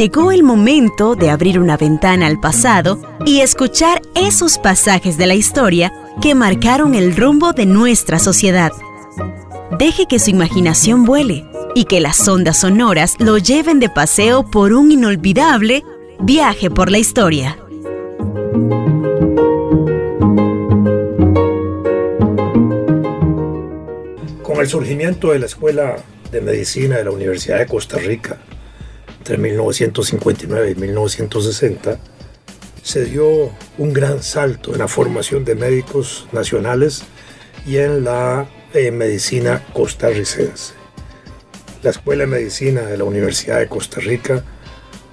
Llegó el momento de abrir una ventana al pasado y escuchar esos pasajes de la historia que marcaron el rumbo de nuestra sociedad. Deje que su imaginación vuele y que las ondas sonoras lo lleven de paseo por un inolvidable viaje por la historia. Con el surgimiento de la Escuela de Medicina de la Universidad de Costa Rica, entre 1959 y 1960, se dio un gran salto en la formación de médicos nacionales y en la medicina costarricense. La Escuela de Medicina de la Universidad de Costa Rica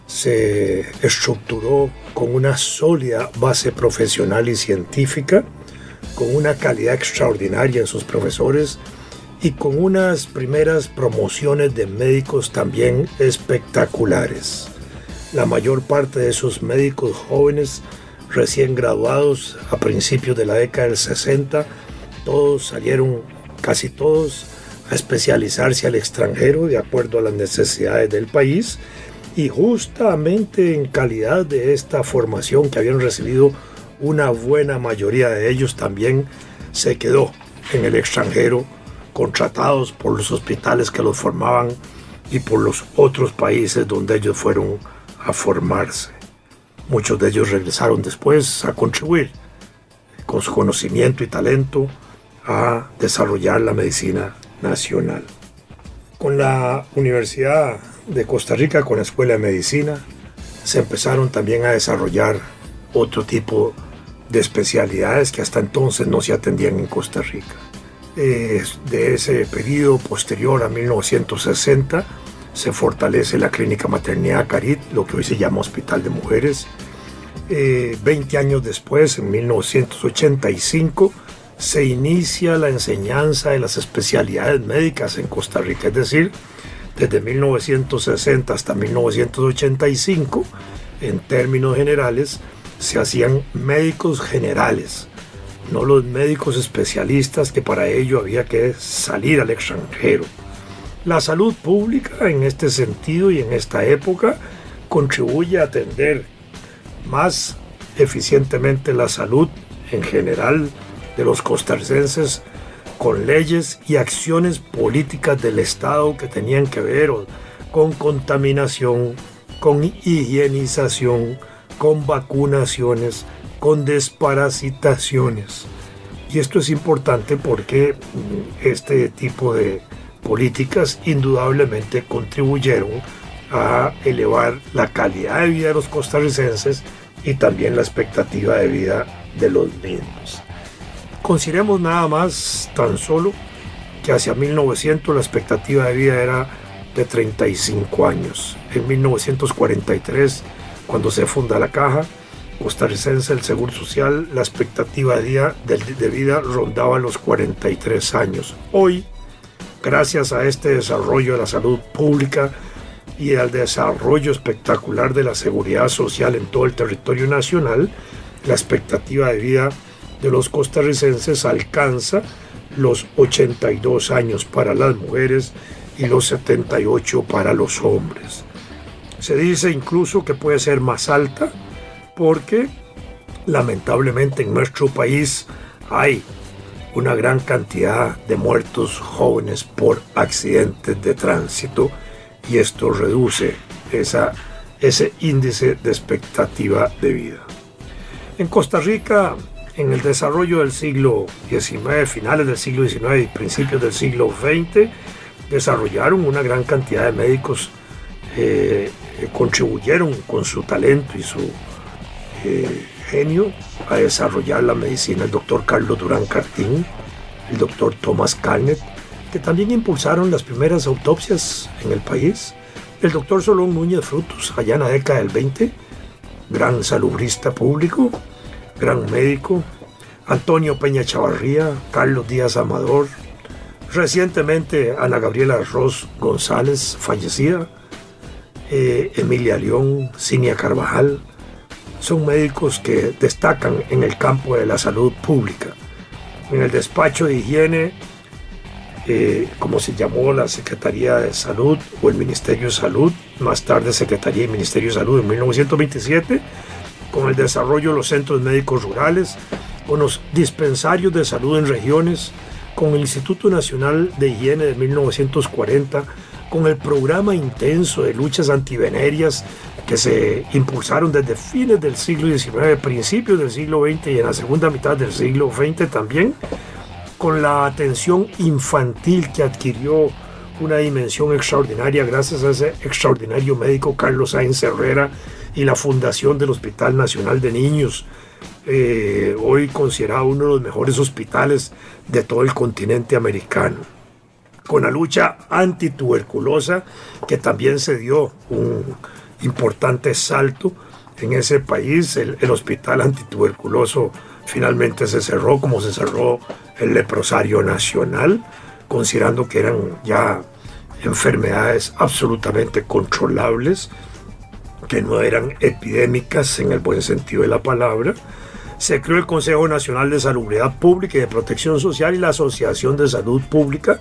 se estructuró con una sólida base profesional y científica, con una calidad extraordinaria en sus profesores y con unas primeras promociones de médicos también espectaculares. La mayor parte de esos médicos jóvenes recién graduados a principios de la década del 60, todos salieron, casi todos, a especializarse al extranjero de acuerdo a las necesidades del país, y justamente en calidad de esta formación que habían recibido, una buena mayoría de ellos también se quedó en el extranjero, contratados por los hospitales que los formaban y por los otros países donde ellos fueron a formarse. Muchos de ellos regresaron después a contribuir con su conocimiento y talento a desarrollar la medicina nacional. Con la Universidad de Costa Rica, con la Escuela de Medicina, se empezaron también a desarrollar otro tipo de especialidades que hasta entonces no se atendían en Costa Rica. De ese periodo posterior a 1960 se fortalece la Clínica Maternidad Carit, lo que hoy se llama Hospital de Mujeres. 20 años después, en 1985, se inicia la enseñanza de las especialidades médicas en Costa Rica, es decir, desde 1960 hasta 1985, en términos generales, se hacían médicos generales, no los médicos especialistas, que para ello había que salir al extranjero. La salud pública en este sentido y en esta época contribuye a atender más eficientemente la salud en general de los costarricenses con leyes y acciones políticas del Estado que tenían que ver con contaminación, con higienización, con vacunaciones, con desparasitaciones. Y esto es importante porque este tipo de políticas indudablemente contribuyeron a elevar la calidad de vida de los costarricenses y también la expectativa de vida de los mismos. Consideremos nada más tan solo que hacia 1900 la expectativa de vida era de 35 años. En 1943, cuando se funda la Caja Costarricense del Seguro Social, la expectativa de vida rondaba los 43 años. Hoy, gracias a este desarrollo de la salud pública y al desarrollo espectacular de la seguridad social en todo el territorio nacional, la expectativa de vida de los costarricenses alcanza los 82 años para las mujeres y los 78 para los hombres. Se dice incluso que puede ser más alta porque lamentablemente en nuestro país hay una gran cantidad de muertos jóvenes por accidentes de tránsito y esto reduce ese índice de expectativa de vida. En Costa Rica, en el desarrollo del siglo XIX, finales del siglo XIX y principios del siglo XX, desarrollaron una gran cantidad de médicos que contribuyeron con su talento y su genio a desarrollar la medicina. El doctor Carlos Durán Cartín, el doctor Thomas Carnet, que también impulsaron las primeras autopsias en el país. El doctor Solón Núñez Frutos, allá en la década del 20, gran salubrista público, gran médico. Antonio Peña Chavarría, Carlos Díaz Amador, recientemente Ana Gabriela Ross González, fallecida, Emilia León, Cinia Carvajal, son médicos que destacan en el campo de la salud pública. En el despacho de higiene como se llamó la Secretaría de Salud o el Ministerio de Salud, más tarde Secretaría y Ministerio de Salud en 1927, con el desarrollo de los centros médicos rurales, con los dispensarios de salud en regiones, con el Instituto Nacional de Higiene de 1940, con el programa intenso de luchas antivenéreas que se impulsaron desde fines del siglo XIX, principios del siglo XX y en la segunda mitad del siglo XX también, con la atención infantil que adquirió una dimensión extraordinaria gracias a ese extraordinario médico Carlos Sáenz Herrera y la fundación del Hospital Nacional de Niños, hoy considerado uno de los mejores hospitales de todo el continente americano. Con la lucha antituberculosa, que también se dio un importante salto en ese país, el hospital antituberculoso finalmente se cerró, como se cerró el leprosario nacional, considerando que eran ya enfermedades absolutamente controlables, que no eran epidémicas en el buen sentido de la palabra. Se creó el Consejo Nacional de Salubridad Pública y de Protección Social y la Asociación de Salud Pública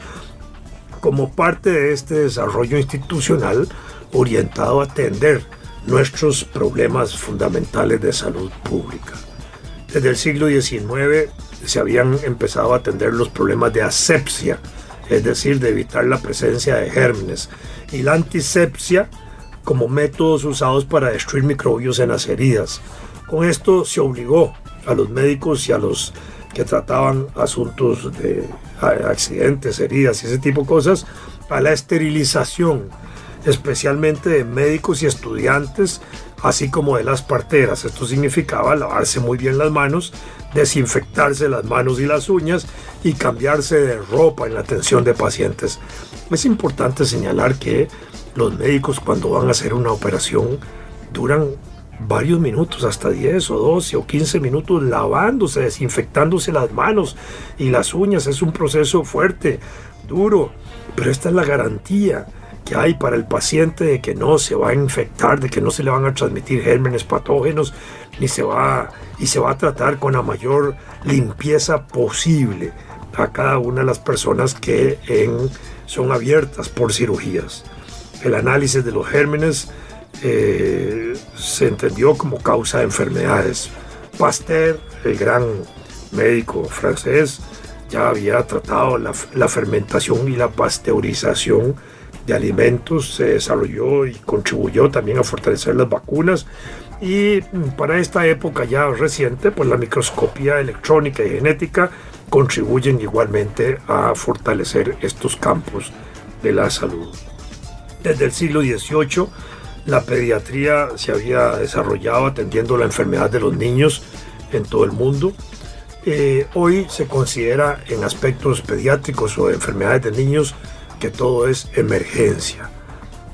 como parte de este desarrollo institucional orientado a atender nuestros problemas fundamentales de salud pública. Desde el siglo XIX se habían empezado a atender los problemas de asepsia, es decir, de evitar la presencia de gérmenes, y la antisepsia como métodos usados para destruir microbios en las heridas. Con esto se obligó a los médicos y a los que trataban asuntos de accidentes, heridas y ese tipo de cosas, a la esterilización, especialmente de médicos y estudiantes, así como de las parteras. Esto significaba lavarse muy bien las manos, desinfectarse las manos y las uñas y cambiarse de ropa en la atención de pacientes. Es importante señalar que los médicos, cuando van a hacer una operación, duran varios minutos, hasta 10 o 12 o 15 minutos lavándose, desinfectándose las manos y las uñas. Es un proceso fuerte, duro, pero esta es la garantía que hay para el paciente de que no se va a infectar, de que no se le van a transmitir gérmenes patógenos, y se va a tratar con la mayor limpieza posible a cada una de las personas que son abiertas por cirugías. El análisis de los gérmenes se entendió como causa de enfermedades. Pasteur, el gran médico francés, ya había tratado la fermentación y la pasteurización de alimentos, se desarrolló y contribuyó también a fortalecer las vacunas. Y para esta época ya reciente, pues la microscopía electrónica y genética contribuyen igualmente a fortalecer estos campos de la salud. Desde el siglo XVIII, la pediatría se había desarrollado atendiendo la enfermedad de los niños en todo el mundo. Hoy se considera en aspectos pediátricos o de enfermedades de niños que todo es emergencia.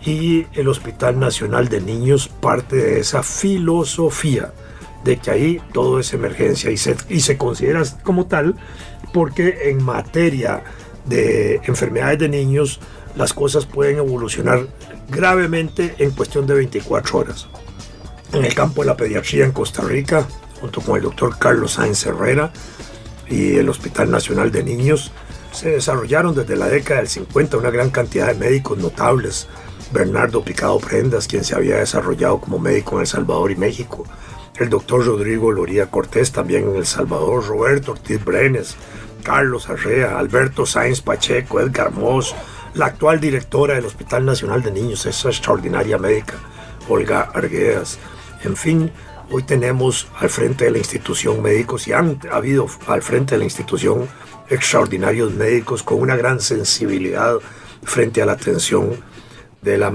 Y el Hospital Nacional de Niños parte de esa filosofía de que ahí todo es emergencia y se considera como tal porque en materia de enfermedades de niños las cosas pueden evolucionar gravemente en cuestión de 24 horas. En el campo de la pediatría en Costa Rica, junto con el doctor Carlos Sáenz Herrera y el Hospital Nacional de Niños, se desarrollaron desde la década del 50 una gran cantidad de médicos notables. Bernardo Picado Prendas, quien se había desarrollado como médico en El Salvador y México, el doctor Rodrigo Loría Cortés, también en El Salvador, Roberto Ortiz Brenes, Carlos Arrea, Alberto Sáenz Pacheco, Edgar Moss, la actual directora del Hospital Nacional de Niños, esa extraordinaria médica, Olga Arguedas. En fin, hoy tenemos al frente de la institución médicos, y han habido al frente de la institución extraordinarios médicos con una gran sensibilidad frente a la atención de las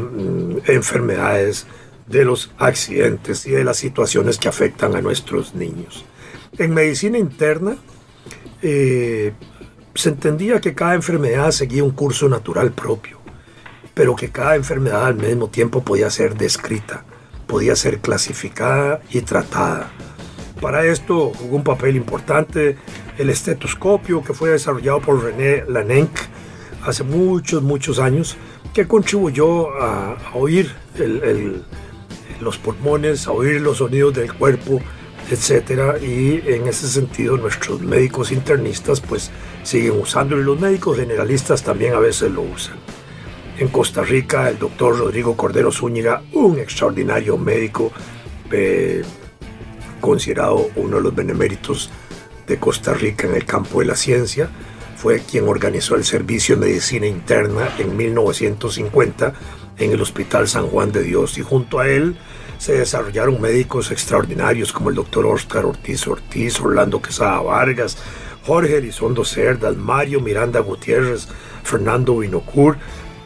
enfermedades, de los accidentes y de las situaciones que afectan a nuestros niños. En medicina interna se entendía que cada enfermedad seguía un curso natural propio, pero que cada enfermedad al mismo tiempo podía ser descrita, podía ser clasificada y tratada. Para esto jugó un papel importante el estetoscopio, que fue desarrollado por René Laennec hace muchos años, que contribuyó a oír los pulmones, a oír los sonidos del cuerpo etcétera, y en ese sentido nuestros médicos internistas pues siguen usándolo, y los médicos generalistas también a veces lo usan. En Costa Rica, el doctor Rodrigo Cordero Zúñiga, un extraordinario médico, considerado uno de los beneméritos de Costa Rica en el campo de la ciencia, fue quien organizó el servicio de medicina interna en 1950 en el Hospital San Juan de Dios, y junto a él se desarrollaron médicos extraordinarios como el doctor Óscar Ortiz Ortiz, Orlando Quesada Vargas, Jorge Elizondo Cerdas, Mario Miranda Gutiérrez, Fernando Vinocourt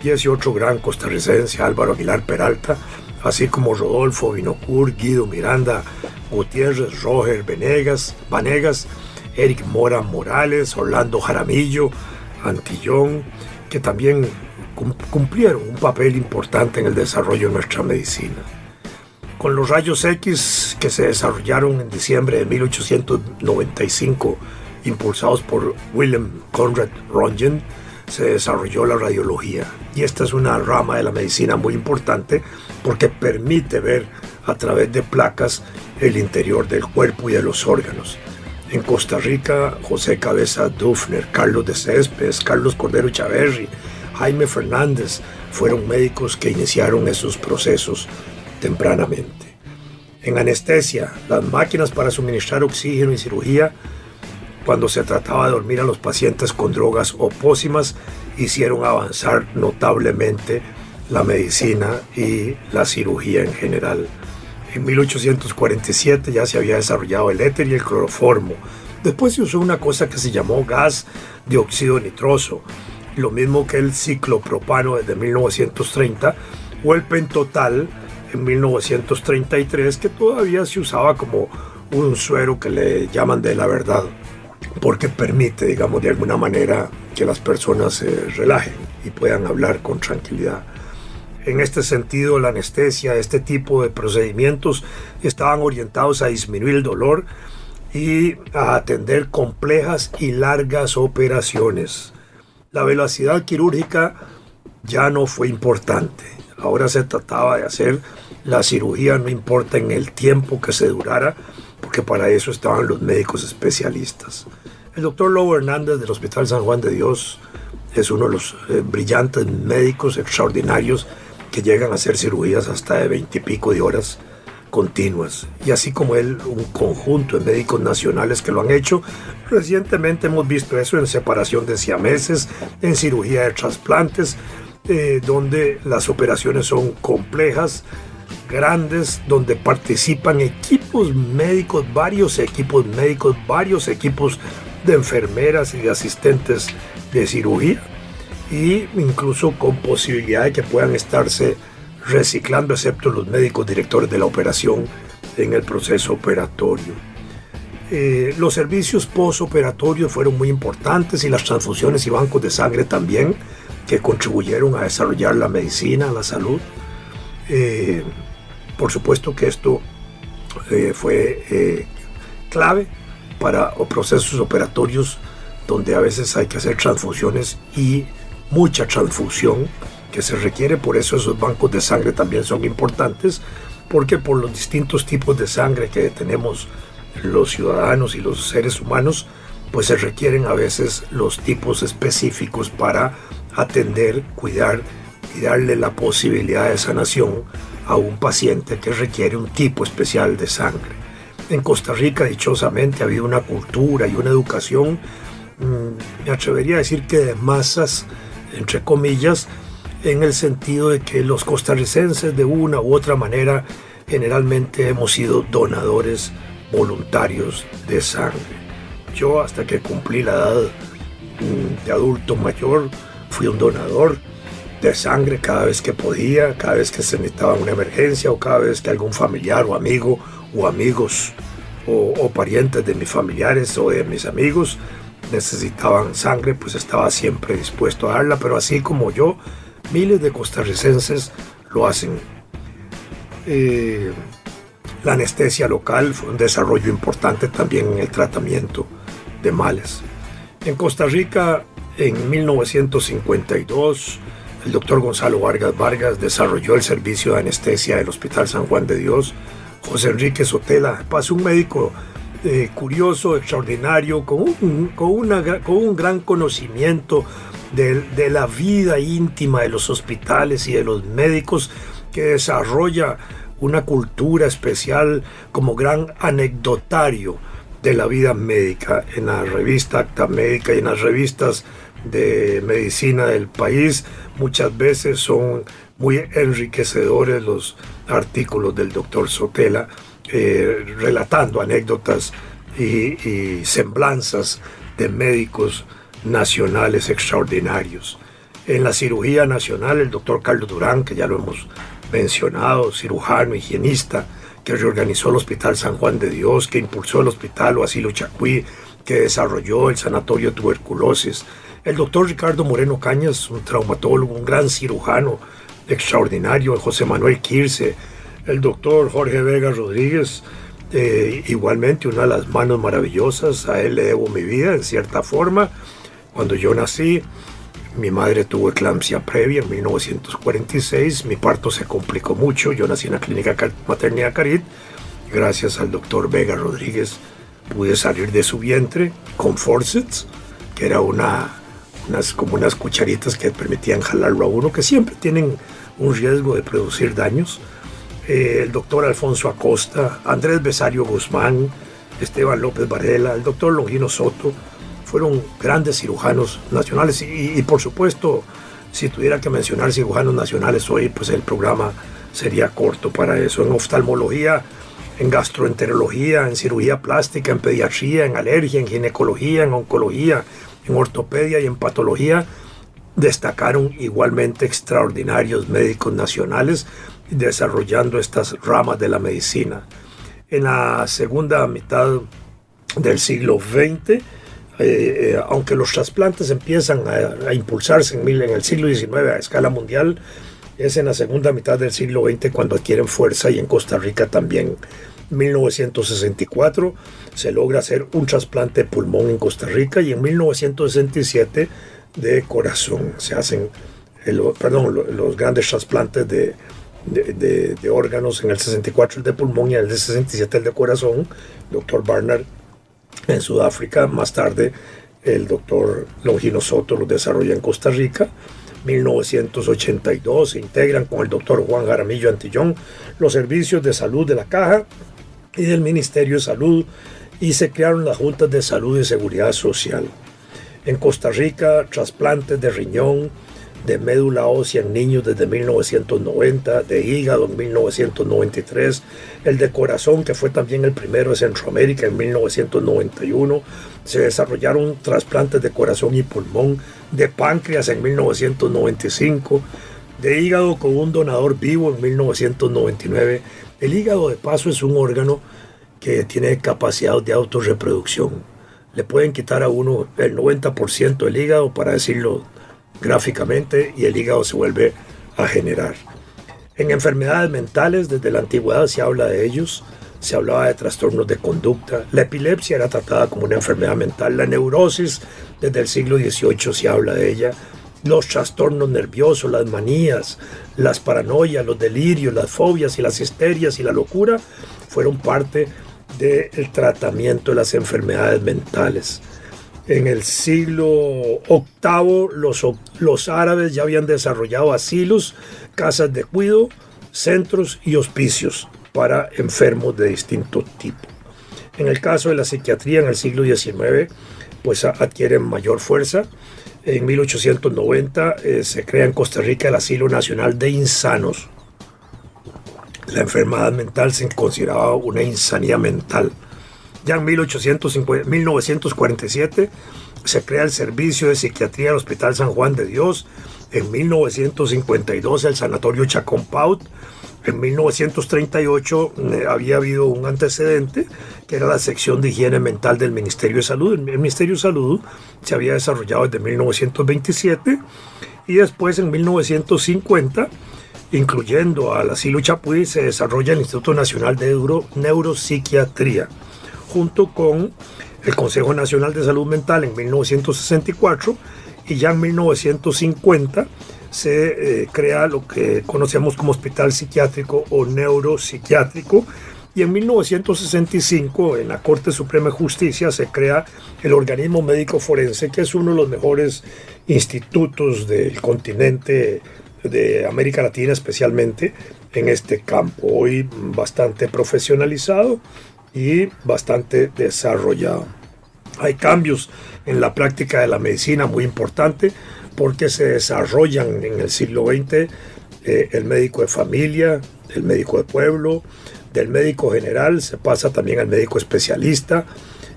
y ese otro gran costarricense, Álvaro Aguilar Peralta, así como Rodolfo Vinocourt, Guido Miranda Gutiérrez, Roger Vanegas, Eric Mora Morales, Orlando Jaramillo, Antillón, que también cumplieron un papel importante en el desarrollo de nuestra medicina. Con los rayos X que se desarrollaron en diciembre de 1895, impulsados por Wilhelm Conrad Röntgen, se desarrolló la radiología. Y esta es una rama de la medicina muy importante porque permite ver a través de placas el interior del cuerpo y de los órganos. En Costa Rica, José Cabeza Dufner, Carlos de Céspedes, Carlos Cordero Chaverri, Jaime Fernández fueron médicos que iniciaron esos procesos tempranamente. En anestesia, las máquinas para suministrar oxígeno y cirugía, cuando se trataba de dormir a los pacientes con drogas o pócimas, hicieron avanzar notablemente la medicina y la cirugía en general. En 1847 ya se había desarrollado el éter y el cloroformo. Después se usó una cosa que se llamó gas de óxido nitroso, lo mismo que el ciclopropano desde 1930 o el pentotal en 1933, que todavía se usaba como un suero que le llaman de la verdad, porque permite, digamos, de alguna manera que las personas se relajen y puedan hablar con tranquilidad. En este sentido, la anestesia, este tipo de procedimientos estaban orientados a disminuir el dolor y a atender complejas y largas operaciones. La velocidad quirúrgica ya no fue importante. Ahora se trataba de hacer la cirugía, no importa en el tiempo que se durara, porque para eso estaban los médicos especialistas. El doctor Lobo Hernández del Hospital San Juan de Dios es uno de los brillantes médicos extraordinarios que llegan a hacer cirugías hasta de 20 y pico de horas continuas. Y así como él, un conjunto de médicos nacionales que lo han hecho. Recientemente hemos visto eso en separación de siameses, en cirugía de trasplantes, donde las operaciones son complejas, grandes, donde participan equipos médicos, varios equipos de enfermeras y de asistentes de cirugía, y incluso con posibilidad de que puedan estarse reciclando, excepto los médicos directores de la operación en el proceso operatorio. Los servicios postoperatorios fueron muy importantes, y las transfusiones y bancos de sangre también, que contribuyeron a desarrollar la medicina, la salud. Por supuesto que esto fue clave para procesos operatorios donde a veces hay que hacer transfusiones y mucha transfusión que se requiere. Por eso esos bancos de sangre también son importantes, porque por los distintos tipos de sangre que tenemos los ciudadanos y los seres humanos, pues se requieren a veces los tipos específicos para atender, cuidar y darle la posibilidad de sanación a un paciente que requiere un tipo especial de sangre. En Costa Rica, dichosamente, ha habido una cultura y una educación, me atrevería a decir que de masas, entre comillas, en el sentido de que los costarricenses de una u otra manera generalmente hemos sido donadores voluntarios de sangre. Yo, hasta que cumplí la edad de adulto mayor, fui un donador de sangre cada vez que podía, cada vez que se necesitaba una emergencia, o cada vez que algún familiar o amigo o amigos o parientes de mis familiares o de mis amigos necesitaban sangre, pues estaba siempre dispuesto a darla. Pero así como yo, miles de costarricenses lo hacen. La anestesia local fue un desarrollo importante también en el tratamiento de males. En Costa Rica, en 1952, el doctor Gonzalo Vargas desarrolló el servicio de anestesia del Hospital San Juan de Dios José Enrique Sotela. Pasó un médico curioso, extraordinario, con un gran conocimiento de la vida íntima de los hospitales y de los médicos, que desarrolla una cultura especial como gran anecdotario de la vida médica. En la revista Acta Médica y en las revistas de medicina del país muchas veces son muy enriquecedores los artículos del doctor Sotela, relatando anécdotas y semblanzas de médicos nacionales extraordinarios. En la cirugía nacional, el doctor Carlos Durán, que ya lo hemos mencionado, cirujano, higienista, que reorganizó el Hospital San Juan de Dios, que impulsó el Hospital Asilo Chacuí, que desarrolló el Sanatorio de Tuberculosis. El doctor Ricardo Moreno Cañas, un traumatólogo, un gran cirujano extraordinario. El José Manuel Quirce, el doctor Jorge Vega Rodríguez, igualmente una de las manos maravillosas. A él le debo mi vida, en cierta forma. Cuando yo nací, mi madre tuvo eclampsia previa en 1946, mi parto se complicó mucho, yo nací en la clínica Maternidad Carit. Gracias al doctor Vega Rodríguez pude salir de su vientre con forceps, que era como unas cucharitas que permitían jalarlo a uno, que siempre tienen un riesgo de producir daños. El doctor Alfonso Acosta, Andrés Besario Guzmán, Esteban López Varela, el doctor Longino Soto, fueron grandes cirujanos nacionales y por supuesto, si tuviera que mencionar cirujanos nacionales hoy, pues el programa sería corto para eso. En oftalmología, en gastroenterología, en cirugía plástica, en pediatría, en alergia, en ginecología, en oncología, en ortopedia y en patología, destacaron igualmente extraordinarios médicos nacionales desarrollando estas ramas de la medicina. En la segunda mitad del siglo XX, aunque los trasplantes empiezan a impulsarse en el siglo XIX a escala mundial, es en la segunda mitad del siglo XX cuando adquieren fuerza, y en Costa Rica también. En 1964 se logra hacer un trasplante de pulmón en Costa Rica, y en 1967 de corazón. Se hacen los grandes trasplantes de órganos. En el 64 el de pulmón y en el de 67 el de corazón. Dr. Barnard en Sudáfrica. Más tarde el doctor Longino Soto lo desarrolla en Costa Rica. 1982 se integran con el doctor Juan Jaramillo Antillón los servicios de salud de la Caja y del Ministerio de Salud, y se crearon las Juntas de Salud y Seguridad Social. En Costa Rica, trasplantes de riñón, de médula ósea en niños desde 1990, de hígado en 1993, el de corazón, que fue también el primero de Centroamérica, en 1991, se desarrollaron trasplantes de corazón y pulmón, de páncreas en 1995, de hígado con un donador vivo en 1999. El hígado, de paso, es un órgano que tiene capacidad de autorreproducción. Le pueden quitar a uno el 90% del hígado, para decirlo gráficamente, y el hígado se vuelve a generar. En enfermedades mentales, desde la antigüedad se habla de ellos. Se hablaba de trastornos de conducta. La epilepsia era tratada como una enfermedad mental. La neurosis, desde el siglo XVIII se habla de ella. Los trastornos nerviosos, las manías, las paranoias, los delirios, las fobias y las histerias y la locura fueron parte del tratamiento de las enfermedades mentales. En el siglo VIII los árabes ya habían desarrollado asilos, casas de cuidado, centros y hospicios para enfermos de distinto tipo. En el caso de la psiquiatría, en el siglo XIX, pues adquieren mayor fuerza. En 1890 se crea en Costa Rica el Asilo Nacional de Insanos. La enfermedad mental se consideraba una insanidad mental. Ya en 1947 se crea el Servicio de Psiquiatría del Hospital San Juan de Dios. En 1952 el Sanatorio Chacón Paut. En 1938 había habido un antecedente, que era la sección de higiene mental del Ministerio de Salud. El Ministerio de Salud se había desarrollado desde 1927, y después en 1950, incluyendo al Asilo Chapuí, se desarrolla el Instituto Nacional de Neuropsiquiatría, junto con el Consejo Nacional de Salud Mental en 1964, y ya en 1950 se crea lo que conocemos como hospital psiquiátrico o neuropsiquiátrico, Y en 1965, en la Corte Suprema de Justicia, se crea el Organismo Médico Forense, que es uno de los mejores institutos del continente de América Latina, especialmente en este campo, hoy bastante profesionalizado y bastante desarrollado. Hay cambios en la práctica de la medicina muy importante porque se desarrollan en el siglo XX el médico de familia, el médico de pueblo, del médico general se pasa también al médico especialista.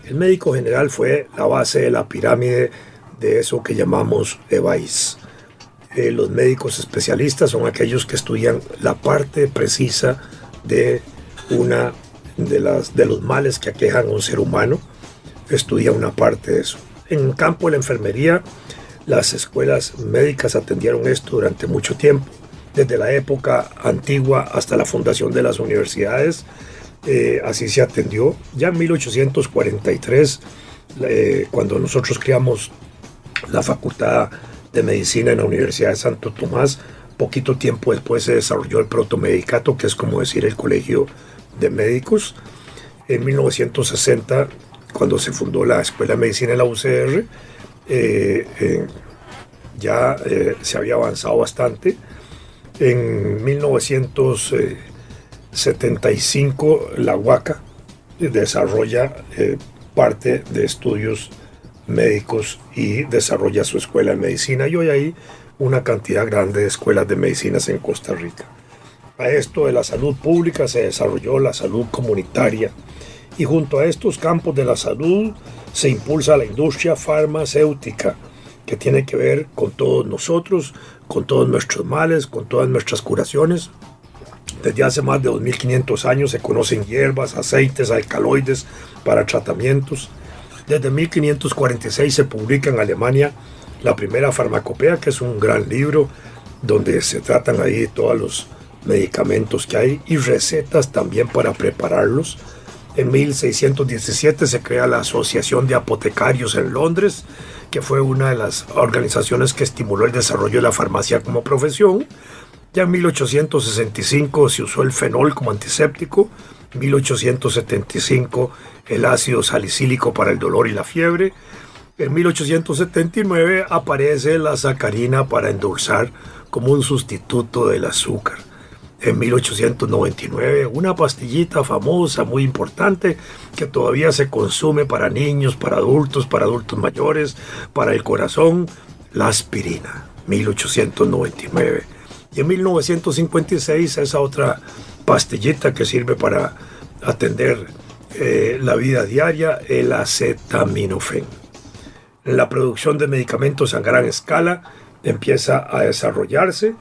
El médico general fue la base de la pirámide de eso que llamamos EVAIS. Los médicos especialistas son aquellos que estudian la parte precisa de los males que aquejan a un ser humano. Estudia una parte de eso. En el campo de la enfermería, las escuelas médicas atendieron esto durante mucho tiempo, desde la época antigua hasta la fundación de las universidades. Así se atendió. Ya en 1843, cuando nosotros creamos la Facultad de Medicina en la Universidad de Santo Tomás, poquito tiempo después se desarrolló el protomedicato, que es como decir el Colegio de Médicos. En 1960, cuando se fundó la Escuela de Medicina en la UCR, se había avanzado bastante. En 1975, la UACA desarrolla parte de estudios médicos y desarrolla su escuela de medicina, y hoy hay una cantidad grande de escuelas de medicinas en Costa Rica. A esto de la salud pública se desarrolló la salud comunitaria, y junto a estos campos de la salud se impulsa la industria farmacéutica, que tiene que ver con todos nosotros, con todos nuestros males, con todas nuestras curaciones. Desde hace más de 2500 años se conocen hierbas, aceites, alcaloides para tratamientos. Desde 1546 se publica en Alemania la primera farmacopea, que es un gran libro donde se tratan ahí todos los medicamentos que hay y recetas también para prepararlos. En 1617 se crea la Asociación de Apotecarios en Londres, que fue una de las organizaciones que estimuló el desarrollo de la farmacia como profesión. Ya en 1865 se usó el fenol como antiséptico, 1875 el ácido salicílico para el dolor y la fiebre. En 1879 aparece la sacarina para endulzar como un sustituto del azúcar. En 1899 una pastillita famosa, muy importante, que todavía se consume para niños, para adultos mayores, para el corazón, la aspirina, 1899. Y en 1956 esa otra pastillita que sirve para atender la vida diaria, el acetaminofén. La producción de medicamentos a gran escala empieza a desarrollarse.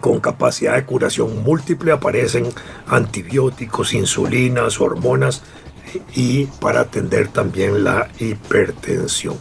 Con capacidad de curación múltiple aparecen antibióticos, insulinas, hormonas y para atender también la hipertensión.